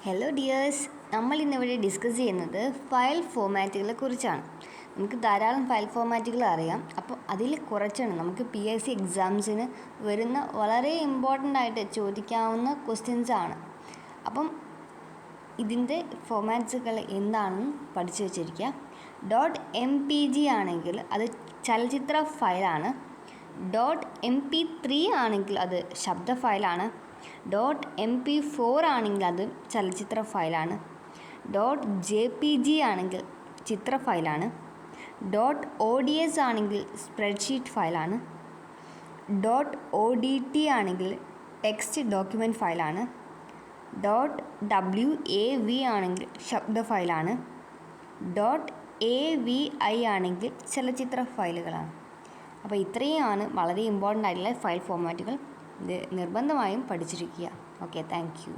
Hello dears, നമ്മൾ ഇന്നിവിടെ discuss ചെയ്യുന്നത് ഫയൽ ഫോമാറ്റുകളെ കുറിച്ചാണ്. നമുക്ക് ധാരാളം ഫയൽ ഫോമാറ്റുകൾ അറിയാം. അപ്പോൾ അതിൽ കുറച്ചാണ് നമുക്ക് PSC എക്സാംസിന് വരുന്ന വളരെ ഇമ്പോർട്ടൻ്റ് ആയിട്ട് ചോദിക്കാവുന്ന ക്വസ്റ്റ്യൻസ് ആണ്. അപ്പം ഇതിൻ്റെ ഫോമാറ്റ്സുകൾ എന്താണെന്ന് പഠിച്ചു വച്ചിരിക്കുക. .mpg ആണെങ്കിൽ അത് ചലച്ചിത്ര ഫയലാണ്. .mp3 ആണെങ്കിൽ അത് ശബ്ദ ഫയലാണ്. .mp4 ആണെങ്കിൽ അത് ചലച്ചിത്ര ഫയലാണ്. .jpg ആണെങ്കിൽ ചിത്ര ഫയലാണ്. .ods ആണെങ്കിൽ സ്പ്രെഡ്ഷീറ്റ് ഫയലാണ്. .odt ആണെങ്കിൽ ടെക്സ്റ്റ് ഡോക്യുമെൻറ്റ് ഫയലാണ്. .wav ആണെങ്കിൽ ശബ്ദ ഫയലാണ്. .avi ആണെങ്കിൽ ചലച്ചിത്ര ഫയലുകളാണ്. അപ്പോൾ ഇത്രയുമാണ് വളരെ ഇമ്പോർട്ടൻ്റ് ആയിട്ടുള്ള ഫയൽ ഫോമാറ്റുകൾ. ഇത് നിർബന്ധമായും പഠിച്ചിരിക്കുക. Okay, thank you.